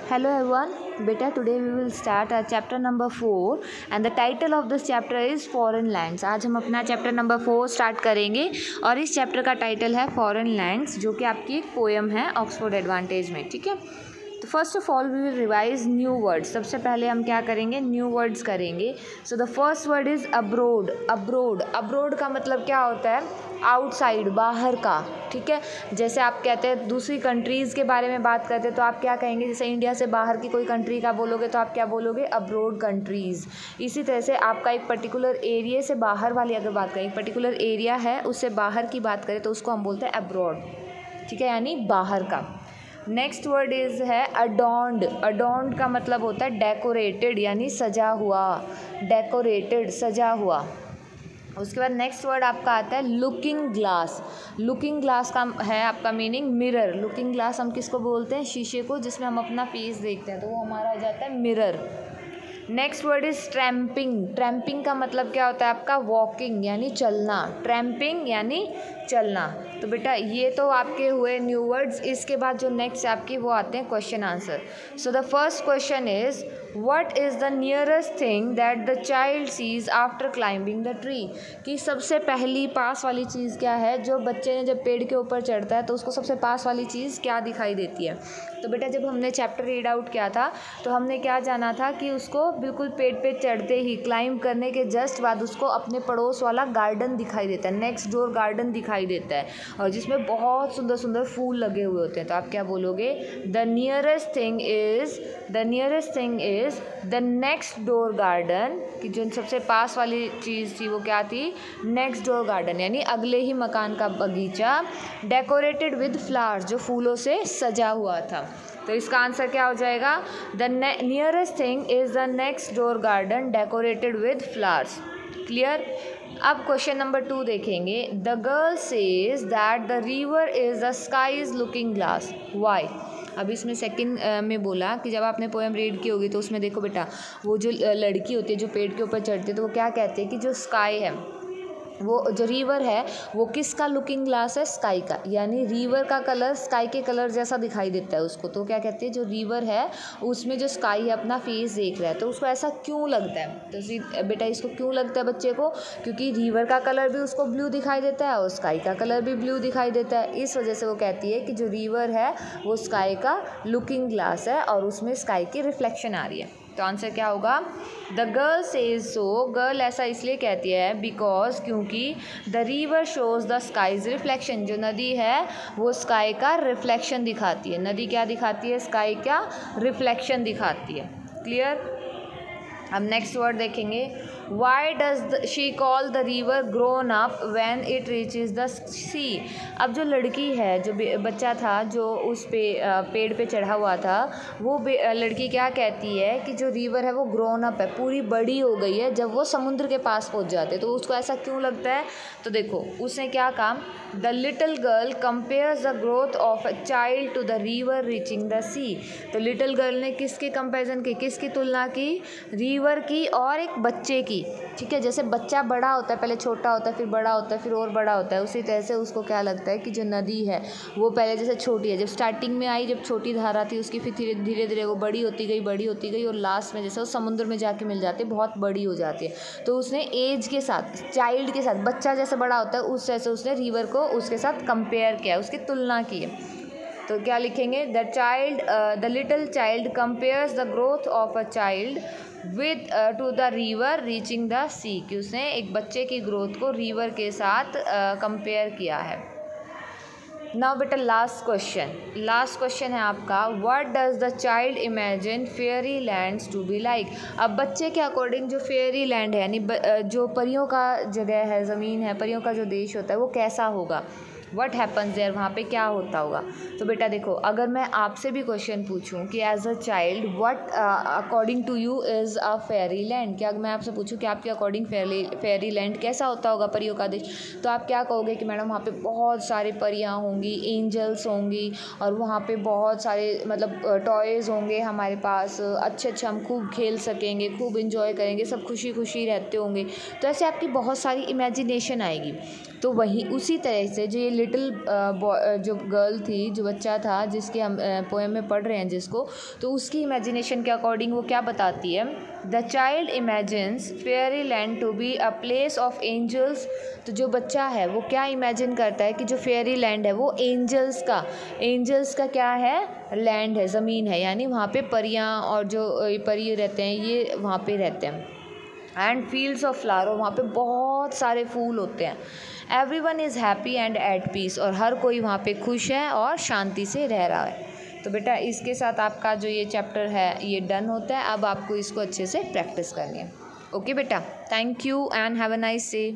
Hello everyone, beta today we will start our chapter number 4 and the title of this chapter is foreign lands। आज हम अपना chapter number 4 start करेंगे और इस chapter का title है फॉरेन लैंड्स, जो कि आपकी एक पोएम है ऑक्सफोर्ड एडवांटेज में। ठीक है, तो first of all we will revise new words. सबसे पहले हम क्या करेंगे, न्यू वर्ड्स करेंगे। So the first word is abroad. Abroad, abroad का मतलब क्या होता है, आउटसाइड, बाहर का। ठीक है, जैसे आप कहते हैं दूसरी कंट्रीज़ के बारे में बात करते हैं तो आप क्या कहेंगे, जैसे इंडिया से बाहर की कोई कंट्री का बोलोगे तो आप क्या बोलोगे, अब्रोड कंट्रीज़। इसी तरह से आपका एक पर्टिकुलर एरिया से बाहर वाली अगर बात करें, एक पर्टिकुलर एरिया है उससे बाहर की बात करें तो उसको हम बोलते हैं अब्रॉड। ठीक है, यानी बाहर का। नेक्स्ट वर्ड इज़ है अडॉन्ड। अडॉन्ड का मतलब होता है डेकोरेटेड, यानी सजा हुआ, डेकोरेटेड, सजा हुआ। उसके बाद नेक्स्ट वर्ड आपका आता है लुकिंग ग्लास। लुकिंग ग्लास का है आपका मीनिंग मिरर। लुकिंग ग्लास हम किसको बोलते हैं, शीशे को जिसमें हम अपना फेस देखते हैं, तो वो हमारा हो जाता है mirror. Next word is tramping. Tramping का मतलब क्या होता है आपका, वॉकिंग यानी चलना। ट्रैम्पिंग यानी चलना। तो बेटा ये तो आपके हुए न्यू वर्ड्स। इसके बाद जो नेक्स्ट आपकी वो आते हैं question answer. So the first question is what is the nearest thing that the child sees after climbing the tree. कि सबसे पहली पास वाली चीज़ क्या है, जो बच्चे ने जब पेड़ के ऊपर चढ़ता है तो उसको सबसे पास वाली चीज़ क्या दिखाई देती है। तो बेटा जब हमने चैप्टर रीड आउट किया था तो हमने क्या जाना था कि उसको बिल्कुल पेड़ पे चढ़ते ही, क्लाइंब करने के जस्ट बाद उसको अपने पड़ोस वाला गार्डन दिखाई देता है, नेक्स्ट डोर गार्डन दिखाई देता है, और जिसमें बहुत सुंदर सुंदर फूल लगे हुए होते हैं। तो आप क्या बोलोगे, the nearest thing is the next door garden. कि जो सबसे पास वाली चीज़ थी वो क्या थी, नेक्स्ट डोर गार्डन, यानी अगले ही मकान का बगीचा। डेकोरेटेड विद फ्लावर्स, जो फूलों से सजा हुआ था। तो इसका आंसर क्या हो जाएगा, the nearest thing is the next door garden decorated with flowers. Clear. अब क्वेश्चन नंबर 2 देखेंगे। The girl says that the river is the sky's looking glass, why. अब इसमें सेकंड में बोला कि जब आपने पोएम रीड की होगी तो उसमें देखो बेटा, वो जो लड़की होती है जो पेड़ के ऊपर चढ़ती है तो वो क्या कहती है कि जो स्काई है, वो जो रिवर है वो किसका लुकिंग ग्लास है, स्काई का। यानी रिवर का कलर स्काई के कलर जैसा दिखाई देता है उसको। तो क्या कहते हैं, जो रिवर है उसमें जो स्काई है अपना फेस देख रहा है, तो उसको ऐसा क्यों लगता है। तो बेटा इसको क्यों लगता है बच्चे को, क्योंकि रिवर का कलर भी उसको ब्लू दिखाई देता है और स्काई का कलर भी ब्लू दिखाई देता है। इस वजह से वो कहती है कि जो रिवर है वो स्काई का लुकिंग ग्लास है और उसमें स्काई की रिफ्लेक्शन आ रही है। तो आंसर क्या होगा, the girl says so. Girl ऐसा इसलिए कहती है बिकॉज, क्योंकि the river shows the sky's reflection. जो नदी है वो स्काई का रिफ्लेक्शन दिखाती है। नदी क्या दिखाती है, स्काई का रिफ्लेक्शन दिखाती है। क्लियर। अब नेक्स्ट वर्ड देखेंगे। Why does she call the river grown up when it reaches the sea. अब जो लड़की है, जो बच्चा था जो उस पेड़ पे चढ़ा हुआ था, वो लड़की क्या कहती है कि जो रिवर है वो ग्रोन अप है, पूरी बड़ी हो गई है जब वो समुद्र के पास पहुंच जाते। तो उसको ऐसा क्यों लगता है, तो देखो उसने क्या काम, the little girl compares the growth of a child to the river reaching the sea. तो लिटिल गर्ल ने किसकी कंपेरिजन की, किसकी तुलना की, रिवर की और एक बच्चे की। ठीक है, जैसे बच्चा बड़ा होता है, पहले छोटा होता है फिर बड़ा होता है फिर और बड़ा होता है, उसी तरह से उसको क्या लगता है कि जो नदी है वो पहले जैसे छोटी है, जब स्टार्टिंग में आई जब छोटी धारा थी उसकी, फिर धीरे धीरे वो बड़ी होती गई और लास्ट में जैसे वो समुद्र में जाके मिल जाती है, बहुत बड़ी हो जाती है। तो उसने एज के साथ, चाइल्ड के साथ, बच्चा जैसे बड़ा होता है उस तरह से उसने रिवर को उसके साथ कंपेयर किया, उसकी तुलना की है। तो क्या लिखेंगे, the little child compares the growth of a child with to the river reaching the sea. कि उसने एक बच्चे की ग्रोथ को रिवर के साथ कंपेयर किया है। नाउ बेटा लास्ट क्वेश्चन है आपका, what does the child imagine fairy lands to be like. अब बच्चे के अकॉर्डिंग जो फेयरी लैंड है, यानी जो परियों का जगह है, ज़मीन है, परियों का जो देश होता है वो कैसा होगा, व्हाट हैपन्स देयर, वहाँ पे क्या होता होगा। तो बेटा देखो, अगर मैं आपसे भी क्वेश्चन पूछूं कि as a child what according to you is a fairy land, क्या मैं आपसे पूछूं कि आपके अकॉर्डिंग फेयरी लैंड कैसा होता होगा, परियों का देश, तो आप क्या कहोगे कि मैडम वहाँ पे बहुत सारी परियाँ होंगी, एंजल्स होंगी और वहाँ पे बहुत सारे मतलब टॉयज़ होंगे हमारे पास, अच्छे हम खूब खेल सकेंगे, खूब इंजॉय करेंगे, सब खुशी खुशी रहते होंगे। तो ऐसे आपकी बहुत सारी इमेजिनेशन आएगी। तो वही उसी तरह से जो ये लिटिल जो गर्ल थी, जो बच्चा था जिसके हम पोएम में पढ़ रहे हैं जिसको, तो उसकी इमेजिनेशन के अकॉर्डिंग वो क्या बताती है, the child imagines fairy land to be a place of angels. तो जो बच्चा है वो क्या इमेजिन करता है कि जो फेयरी लैंड है वो एंजल्स का क्या है, लैंड है, ज़मीन है, यानी वहाँ पे परियाँ और जो परी रहते हैं ये वहाँ पे रहते हैं। एंड फील्ड्स ऑफ फ्लावर, वहाँ पे बहुत सारे फूल होते हैं। Everyone is happy and at peace, और हर कोई वहाँ पे खुश है और शांति से रह रहा है। तो बेटा इसके साथ आपका जो ये चैप्टर है ये डन होता है। अब आपको इसको अच्छे से प्रैक्टिस करनी है। ओके बेटा, thank you and have a nice day.